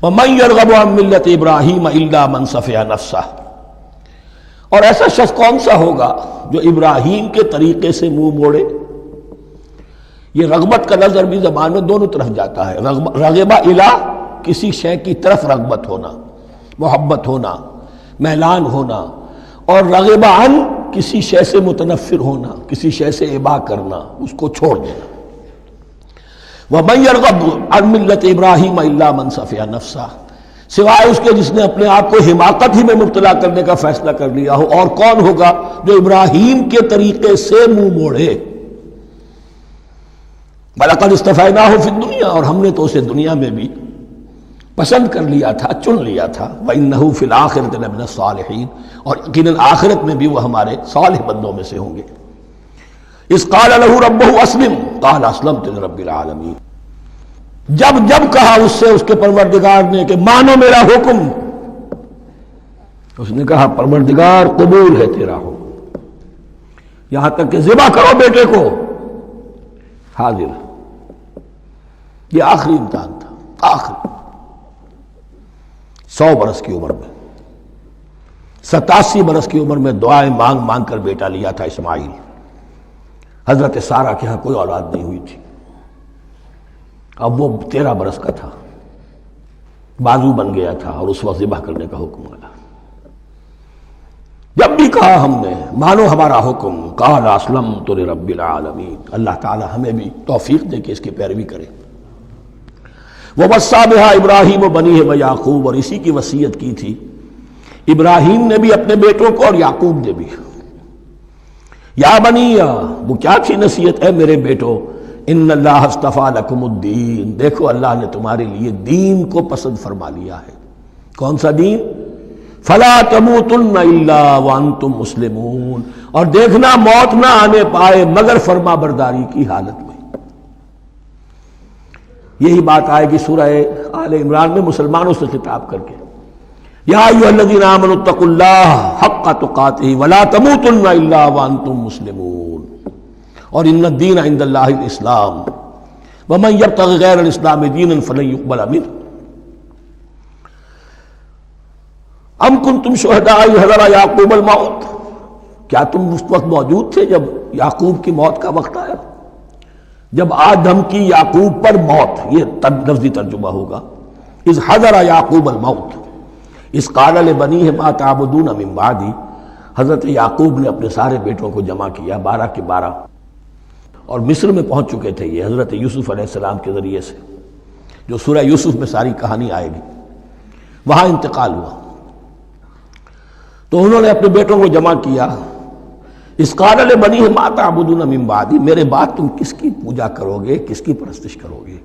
وَمَن يَرْغَبُ عَن مِّلَّةِ إِبْرَاهِيمَ إِلَّا مَن سَفِهَ نَفْسَهُ، اور ایسا شخص کون سا ہوگا جو ابراہیم کے طریقے سے منہ موڑے۔ یہ رغبت کا لفظ عربی زبان میں دونوں طرف جاتا ہے، رغبہ الہ کسی شے کی طرف رغبت ہونا، محبت ہونا، میلان ہونا، اور رغبہ عن کسی شے سے متنفر ہونا، کسی شے سے ابا کرنا، اس کو چھوڑ دینا۔ وَمَن يَرْغَبُ عَن مِّلَّةِ إِبْرَاهِيمَ إِلَّا مَن سَفِهَ نَفْسَهُ، سوائے اس کے جس نے اپنے آپ کو حماقت ہی میں مبتلا کرنے کا فیصلہ کر لیا ہو۔ اور کون ہوگا جو ابراہیم کے طریقے سے منہ موڑے؟ وَلَقَدِ اسْتَفَيْنَاهُ فِي الدُّنْيَا، اور ہم نے تو اسے دنیا میں بھی پسند کر لیا تھا، چن لیا تھا۔ وَإِنَّهُ فِي الْآخِرَةِ لَمِنَ الصَّالِحِينَ، اور یقیناً آخرت میں بھی وہ ہمارے صالح بندوں میں سے ہوں گے۔ اِذْ قَالَ لَهُ رَبُّهُ أَسْلِمْ قَالَ أَسْلَمْتُ لِرَبِّ الْعَالَمِينَ، جب کہا اس سے اس کے پروردگار نے کہ مانو میرا حکم، اس نے کہا پروردگار قبول ہے تیرا حکم، یہاں تک کہ ذبح کرو بیٹے کو، حاضر۔ یہ آخری امتحان تھا، آخری 100 برس کی عمر میں، 87 برس کی عمر میں دعائیں مانگ مانگ کر بیٹا لیا تھا اسماعیل۔ حضرت سارہ کے ہاں کوئی اولاد نہیں ہوئی تھی، اب وہ 13 برس کا تھا، بازو بن گیا تھا، اور اس وقت ذبح کرنے کا حکم آیا۔ جب بھی کہا ہم نے مانو ہمارا حکم، قال اسلمت لرب العالمین، اللہ تعالی ہمیں بھی توفیق دے کہ اس کی پیروی کریں۔ وَوَصَّىٰ بِهَا إِبْرَاهِيمُ بَنِيهِ وَيَعْقُوبُ، اور اسی کی وصیت کی تھی ابراہیم نے بھی اپنے بیٹوں کو اور یعقوب نے بھی۔ یا بنی، وہ کیا تھی نصیحت؟ اے میرے بیٹو، ان اللہ اصطفیٰ لکم الدین، دیکھو اللہ نے تمہارے لیے دین کو پسند فرما لیا ہے۔ کون سا دین؟ فلا تموتن الا وانتم مسلمون، اور دیکھنا موت نہ آنے پائے مگر فرما برداری کی حالت میں۔ یہی بات آئے گی سورہ آل عمران میں مسلمانوں سے خطاب کر کے، یا ایھا الذین آمنوا اتقوا اللہ حق تقاتہ ولا تموتن الا وانتم مسلمون، اور ان الدین عند اللہ الاسلام ومن یبتغ غیر الاسلام دینا فلن یقبل منہ۔ ام کنتم شہداء اذ حضر یعقوب الموت، کیا تم اس وقت موجود تھے جب یعقوب کی موت کا وقت آیا؟ جب آدم کی یعقوب پر موت، یہ لفظی ترجمہ ہوگا، اذ حضر یعقوب الموت اذ قال لبنیہ ما تعبدون من بعدی، حضرت یعقوب نے اپنے سارے بیٹوں کو جمع کیا، 12 کے 12، اور مصر میں پہنچ چکے تھے یہ حضرت یوسف علیہ السلام کے ذریعے سے، جو سورہ یوسف میں ساری کہانی آئے گی، وہاں انتقال ہوا۔ تو انہوں نے اپنے بیٹوں کو جمع کیا، اذ قال لبنیہ ما تعبدون من بعدی، میرے بعد تم کس کی پوجا کرو گے، کس کی پرستش کرو گے؟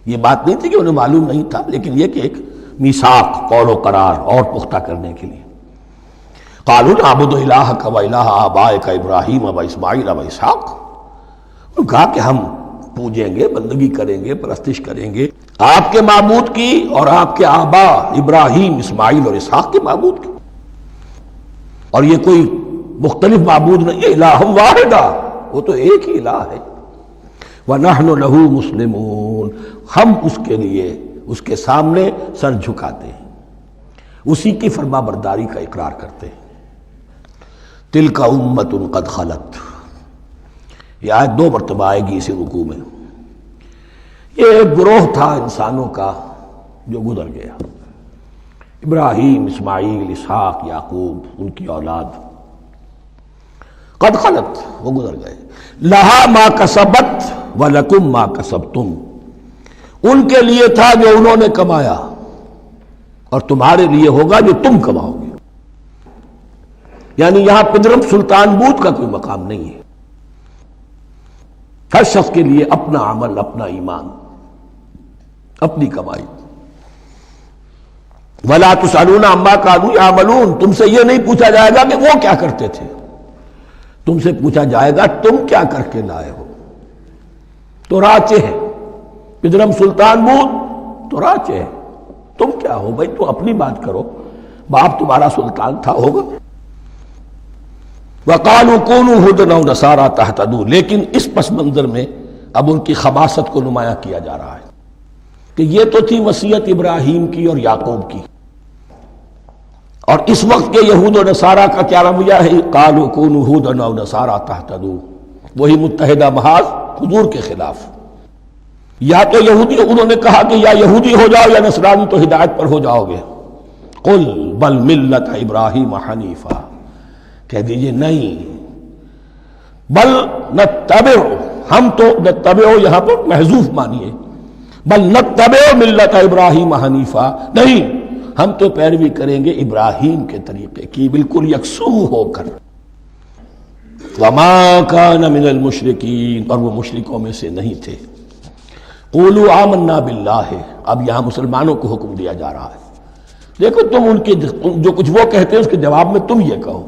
یہ بات نہیں تھی کہ انہیں معلوم نہیں تھا، لیکن یہ کہ ایک میثاق، قول و قرار اور پختہ کرنے کے لیے۔ قالوا نعبد الہک و الہ آبائک ابراہیم و اسماعیل و اسحاق، انہوں نے کہا کہ ہم پوجیں گے، بندگی کریں گے، پرستش کریں گے آپ کے معبود کی اور آپ کے آبا ابراہیم، اسماعیل اور اسحاق کے معبود کی، اور یہ کوئی مختلف معبود نہیں ہے، الہ واحدہ، وہ تو ایک ہی الہ ہے۔ وَنَحْنُ لَهُ مُسْلِمُونَ، ہم اس کے لیے اس کے سامنے سر جھکاتے ہیں، اسی کی فرما برداری کا اقرار کرتے ہیں۔ تِلْكَ أُمَّةٌ قَدْ خَلَتْ، یہ آیت 2 مرتبہ آئے گی اسی رکوع میں۔ یہ ایک گروہ تھا انسانوں کا جو گزر گیا، ابراہیم، اسماعیل، اسحاق، یعقوب، ان کی اولاد، قد خلت، وہ گزر گئے۔ لہا ما کسبت ولکم ما کسبتم، ان کے لیے تھا جو انہوں نے کمایا، اور تمہارے لیے ہوگا جو تم کماؤ گے۔ یعنی یہاں پدرم سلطان بود کا کوئی مقام نہیں ہے، ہر شخص کے لیے اپنا عمل، اپنا ایمان، اپنی کمائی۔ وَلَا تُسْأَلُونَ عَمَّا كَانُوا يَعْمَلُونَ، تم سے یہ نہیں پوچھا جائے گا کہ وہ کیا کرتے تھے، تم سے پوچھا جائے گا تم کیا کر کے لائے ہو۔ تو راچے ہے پدرم سلطان بود، تو راچے ہے، تم کیا ہو بھائی، تو اپنی بات کرو، باپ تمہارا سلطان تھا، ہوگا۔ وَقَالُوا كُونُوا هُودًا أَوْ نَصَارَىٰ تَهْتَدُوا، لیکن اس پس منظر میں اب ان کی خباثت کو نمایاں کیا جا رہا ہے کہ یہ تو تھی وصیت ابراہیم کی اور یعقوب کی، اور اس وقت کے یہود و نصارہ کا کیا رویہ ہے؟ قالوا کونوا ھودا او نصارى تہتدوا، وہی متحدہ محاذ حضور کے خلاف۔ یا تو یہودی، انہوں نے کہا کہ یا یہودی ہو جاؤ یا نصرانی تو ہدایت پر ہو جاؤ گے۔ قل بل ملت ابراہیم حنیفا، کہہ دیجئے نہیں، بل نتبع، ہم تو نتبع یہاں پر محذوف مانیے، بل نتبع ملت ابراہیم حنیفا، نہیں، ہم تو پیروی کریں گے ابراہیم کے طریقے کی، بالکل یکسو ہو کر۔ وما کان من المشرکین، اور وہ مشرکوں میں سے نہیں تھے۔ قولوا آمنا باللہ، اب یہاں مسلمانوں کو حکم دیا جا رہا ہے، دیکھو تم ان کے جو کچھ وہ کہتے ہیں اس کے جواب میں تم یہ کہو،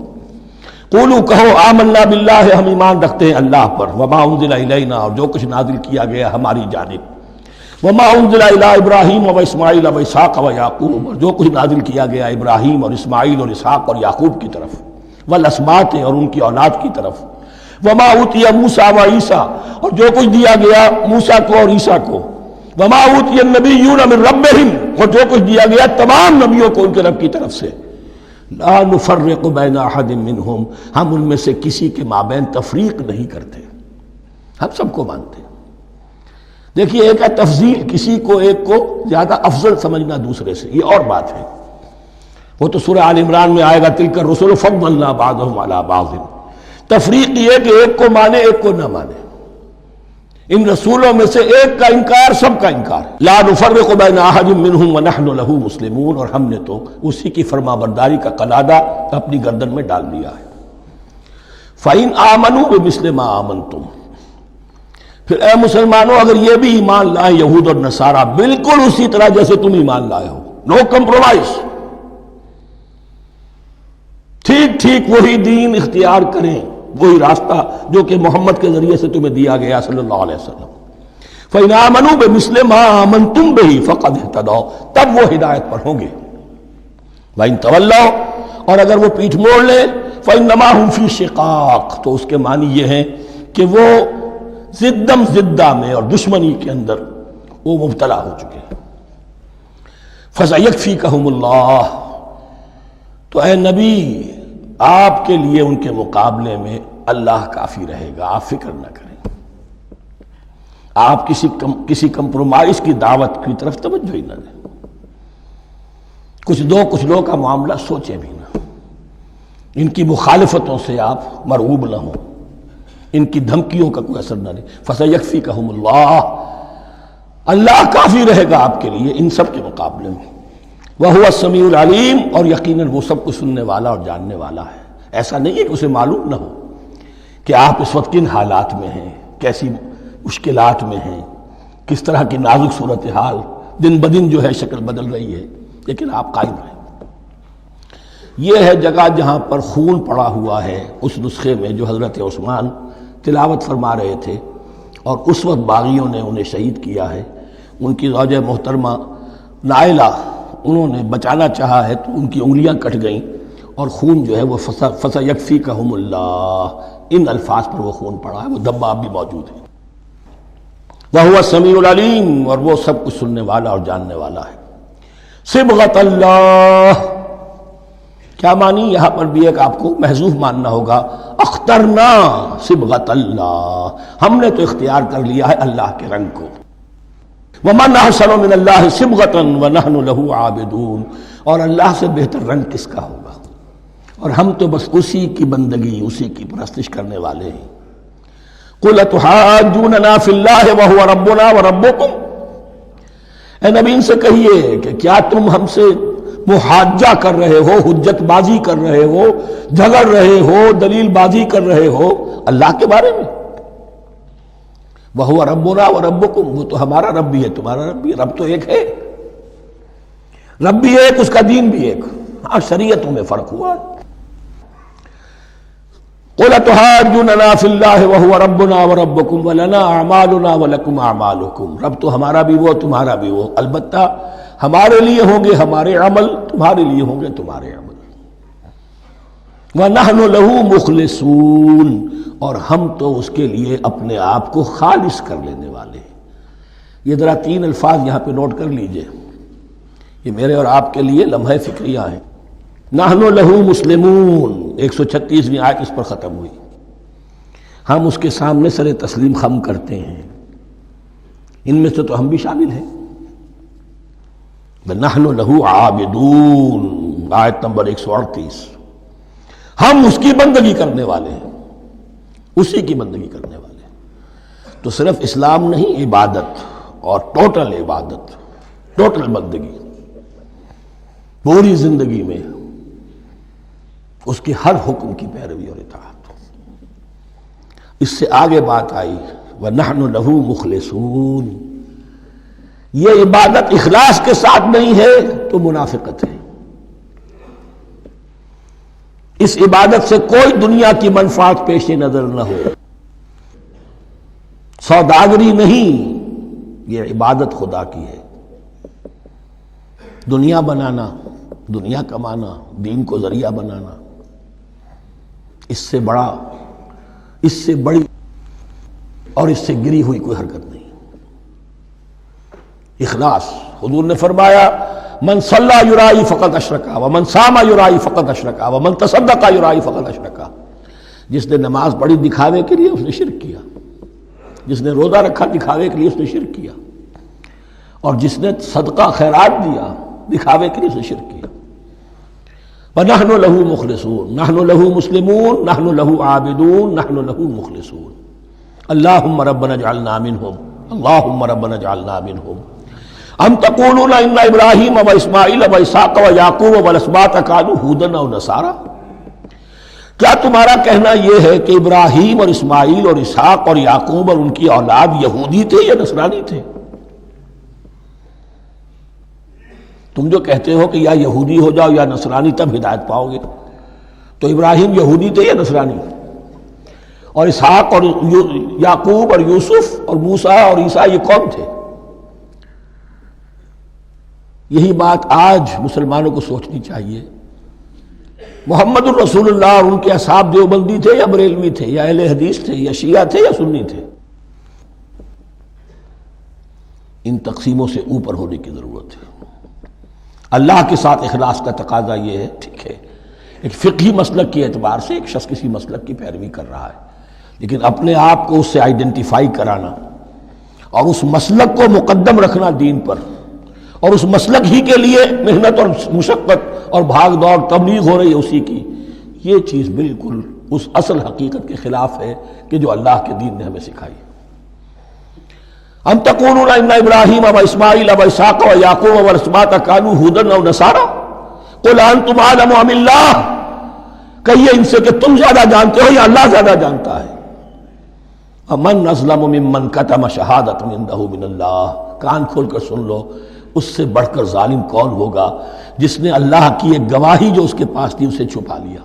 قولوا کہو آمنا باللہ، ہم ایمان رکھتے ہیں اللہ پر، وما انزل الینا، اور جو کچھ نازل کیا گیا ہماری جانب، وما انزل الی ابراہیم و اسماعیل و اسحاق و یعقوب، اور جو کچھ نازل کیا گیا ابراہیم اور اسماعیل اور اسحاق اور یعقوب کی طرف، والاسباط، اور ان کی اولاد کی طرف، وما اوتی موسیٰ و عیسیٰ، اور جو کچھ دیا گیا موسیٰ کو اور عیسیٰ کو، وما اوتی النبیون من ربہم، اور جو کچھ دیا گیا تمام نبیوں کو ان کے رب کی طرف سے، لا نفرق بین احد منہم، ہم ان میں سے کسی کے مابین تفریق نہیں کرتے، ہم سب کو مانتے ہیں۔ دیکھیے ایک ہے تفضیل، کسی کو ایک کو زیادہ افضل سمجھنا دوسرے سے، یہ اور بات ہے، وہ تو سورہ آل عمران میں آئے گا، تلک الرسل فضلنا بعضهم علی بعض۔ تفریق یہ کہ ایک کو مانے ایک کو نہ مانے، ان رسولوں میں سے ایک کا انکار سب کا انکار، لا نفرق بین احد منہم ونحن له مسلمون، اور ہم نے تو اسی کی فرما برداری کا قلادہ اپنی گردن میں ڈال دیا ہے۔ فَإِنْ آمَنُوا بِمِثْلِ مَا آمَنْتُمْ، پھر اے مسلمانوں اگر یہ بھی ایمان لائیں یہود اور نصارہ بالکل اسی طرح جیسے تم ایمان لائے ہو، نو کمپرومائز، ٹھیک ٹھیک وہی دین اختیار کریں، وہی راستہ جو کہ محمد کے ذریعے سے تمہیں دیا گیا صلی اللہ علیہ وسلم، فَإِنْ آمَنُوا بِمِثْلِ مَا آمَنْتُمْ بِهِ فَقَدْ اهْتَدَوْا، تب وہ ہدایت پر ہوں گے۔ وَإِنْ تَوَلَّوْا، اور اگر وہ پیٹھ موڑ لیں، فَإِنَّمَا هُمْ فِي شِقَاقٍ، تو اس کے معنی یہ ہیں کہ وہ زدم زدہ میں اور دشمنی کے اندر وہ مبتلا ہو چکے ہیں۔ فَسَيَكْفِيكَهُمُ اللَّهُ، تو اے نبی آپ کے لیے ان کے مقابلے میں اللہ کافی رہے گا، آپ فکر نہ کریں، آپ کسی کمپرومائز کی دعوت کی طرف توجہ ہی نہ دیں، کچھ دو کا معاملہ سوچیں بھی نہ، ان کی مخالفتوں سے آپ مرعوب نہ ہوں، ان کی دھمکیوں کا کوئی اثر نہ لیں۔ فَسَيَكْفِيكَهُمُ اللَّهُ، اللہ کافی رہے گا آپ کے لیے ان سب کے مقابلے میں۔ وَهُوَ السَّمِيعُ الْعَلِيمُ، اور یقیناً وہ سب کچھ سننے والا اور جاننے والا ہے۔ ایسا نہیں ہے کہ اسے معلوم نہ ہو کہ آپ اس وقت کن حالات میں ہیں، کیسی مشکلات میں ہیں، کس طرح کی نازک صورتحال دن بدن جو ہے شکل بدل رہی ہے، لیکن آپ قائم رہیں۔ یہ ہے جگہ جہاں پر خون پڑا ہوا ہے، اس نسخے میں جو حضرت عثمان تلاوت فرما رہے تھے، اور اس وقت باغیوں نے انہیں شہید کیا ہے۔ ان کی زوجہ محترمہ نائلہ، انہوں نے بچانا چاہا ہے تو ان کی انگلیاں کٹ گئیں، اور خون جو ہے وہ فَسَيَكْفِيكَهُمُ اللَّهُ، ان الفاظ پر وہ خون پڑا ہے، وہ دھبا اب بھی موجود ہے۔ وَهُوَ السَّمِيعُ الْعَلِيمُ، اور وہ سب کچھ سننے والا اور جاننے والا ہے۔ صبغۃ اللہ، کیا معنی؟ یہاں پر بھی ایک آپ کو محذوف ماننا ہوگا، اخترنا صبغۃ اللہ، ہم نے تو اختیار کر لیا ہے اللہ کے رنگ کو۔ وَمَنْ أَحْسَنُ مِنَ اللَّهِ صِبْغَةً وَنَحْنُ لَهُ عَابِدُونَ، اور اللہ سے بہتر رنگ کس کا ہوگا، اور ہم تو بس اسی کی بندگی، اسی کی پرستش کرنے والے ہیں۔ قُلْ أَتُحَاجُّونَنَا فِي اللَّهِ وَهُوَ رَبُّنَا وَرَبُّكُمْ، اے نبی ان سے کہیے کہ کیا تم ہم سے محاجہ کر رہے ہو، حجت بازی کر رہے ہو، جھگڑ رہے ہو، دلیل بازی کر رہے ہو اللہ کے بارے میں؟ وَهُوَ رَبُّنَا وَرَبُّكُمْ، وہ تو ہمارا رب بھی ہے تمہارا رب بھی ہے، رب تو ایک ہے، رب بھی ایک، اس کا دین بھی ایک، ہاں شریعتوں میں فرق ہوا۔ قُلْ أَتُحَاجُّونَنَا فِي اللَّهِ وَهُوَ رَبُّنَا وَرَبُّكُمْ وَلَنَا أَعْمَالُنَا وَلَكُمْ أَعْمَالُكُمْ، رب تو ہمارا بھی وہ تمہارا بھی وہ، البتہ ہمارے لیے ہوں گے ہمارے عمل، تمہارے لیے ہوں گے تمہارے عمل۔ وَنَحْنُ لَهُ مُخْلِصُونَ، اور ہم تو اس کے لیے اپنے آپ کو خالص کر لینے والے ہیں۔ یہ ذرا 3 الفاظ یہاں پہ نوٹ کر لیجئے، یہ میرے اور آپ کے لیے لمحہ فکریہ ہیں۔ نحن لہو مسلمون، 136ویں آیت اس پر ختم ہوئی۔ ہم اس کے سامنے سر تسلیم خم کرتے ہیں، ان میں سے تو ہم بھی شامل ہیں۔ نحن لہو عابدون، آیت نمبر 138، ہم اس کی بندگی کرنے والے ہیں، اسی کی بندگی کرنے والے ہیں۔ تو صرف اسلام نہیں، عبادت اور ٹوٹل عبادت، ٹوٹل بندگی، پوری زندگی میں اس کے ہر حکم کی پیروی اور اطاعت۔ اس سے آگے بات آئی وَنَحْنُ لَهُ مُخْلِصُونَ، یہ عبادت اخلاص کے ساتھ نہیں ہے تو منافقت ہے۔ اس عبادت سے کوئی دنیا کی منفعت پیش نظر نہ ہو، سوداگری نہیں، یہ عبادت خدا کی ہے۔ دنیا بنانا، دنیا کمانا، دین کو ذریعہ بنانا، اس سے بڑا، اس سے بڑی اور اس سے گری ہوئی کوئی حرکت نہیں۔ اخلاص، حضور نے فرمایا من صلی یرائی فقط اشرکا ومن صام یرائی فقط اشرکا ومن تصدق یرائی فقط اشرکا، جس نے نماز پڑھی دکھاوے کے لیے اس نے شرک کیا، جس نے روزہ رکھا دکھاوے کے لیے اس نے شرک کیا، اور جس نے صدقہ خیرات دیا دکھاوے کے لیے اس نے شرک کیا۔ وَنَحْنُ لَهُ مُخْلِصُونَ، نَحْنُ لَهُ مُسْلِمُونَ، نَحْنُ لَهُ عَابِدُونَ، نَحْنُ لَهُ مُخْلِصُونَ۔ اللهم ربنا اجعلنا منهم، اللهم ربنا اجعلنا منهم۔ ام تقولون ان ابراہیم واسماعیل واسحاق ویعقوب والاسباط كانوا هودا او نصارا، کیا تمہارا کہنا یہ ہے کہ ابراہیم اور اسماعیل اور اسحاق اور یعقوب اور ان کی اولاد یہودی تھے یا نصرانی تھے؟ تم جو کہتے ہو کہ یا یہودی ہو جاؤ یا نصرانی تب ہدایت پاؤ گے، تو ابراہیم یہودی تھے یا نصرانی؟ اور اسحاق اور یعقوب اور یوسف اور موسیٰ اور عیسیٰ یہ کون تھے؟ یہی بات آج مسلمانوں کو سوچنی چاہیے۔ محمد الرسول اللہ اور ان کے اصحاب دیوبندی تھے یا بریلوی تھے یا اہل حدیث تھے یا شیعہ تھے یا سنی تھے؟ ان تقسیموں سے اوپر ہونے کی ضرورت ہے۔ اللہ کے ساتھ اخلاص کا تقاضا یہ ہے، ٹھیک ہے ایک فقہی مسلک کے اعتبار سے ایک شخص کسی مسلک کی پیروی کر رہا ہے، لیکن اپنے آپ کو اس سے آئیڈینٹیفائی کرانا اور اس مسلک کو مقدم رکھنا دین پر، اور اس مسلک ہی کے لیے محنت اور مشقت اور بھاگ دوڑ تبلیغ ہو رہی ہے اسی کی، یہ چیز بالکل اس اصل حقیقت کے خلاف ہے کہ جو اللہ کے دین نے ہمیں سکھائی۔ ام تقولون ان ابراہیم واسماعیل واسحاق ویعقوب والاسباط كانوا هودا او نصارا قل انتم اعلم ام اللہ، کہیے ان سے کہ تم زیادہ جانتے ہو یا اللہ زیادہ جانتا ہے۔ ومن اظلم ممن كتم شہادۃ عنده من اللہ، کان کھول کر سن لو، اس سے بڑھ کر ظالم کون ہوگا جس نے اللہ کی ایک گواہی جو اس کے پاس تھی اسے چھپا لیا۔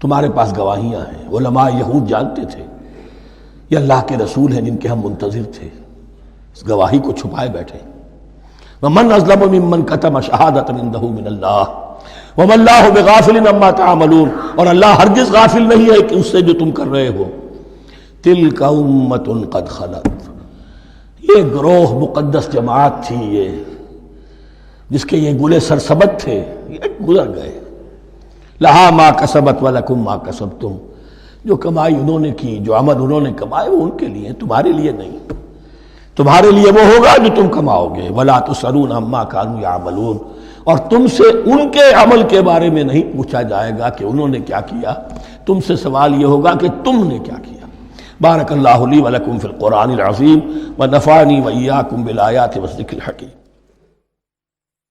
تمہارے پاس گواہیاں ہیں، علماء یہود جانتے تھے یہ اللہ کے رسول ہیں جن کے ہم منتظر تھے، اس گواہی کو چھپائے بیٹھے۔ ومن اظلم ممن كتم شہادۃ عنده من اللہ وما اللہ بغافل عما تعملون، اور اللہ ہرگز غافل نہیں ہے کہ اس سے جو تم کر رہے ہو۔ تلک امۃ قد خلت، یہ گروہ مقدس جماعت تھی یہ جس کے یہ گلے سرسبد تھے، یہ گزر گئے۔ لہا ما کسبت ولکم ما کسبتم، جو کمائی انہوں نے کی، جو عمل انہوں نے کمائے وہ ان کے لیے، تمہارے لیے نہیں۔ تمہارے لیے وہ ہوگا جو تم کماؤ گے۔ ولا تسألون عما كانوا يعملون، اور تم سے ان کے عمل کے بارے میں نہیں پوچھا جائے گا کہ انہوں نے کیا کیا، تم سے سوال یہ ہوگا کہ تم نے کیا کیا۔ بارک اللہ لی ولکم فی القرآن العظیم ونفعنی وإیاکم بالآیات والذکر الحکیم۔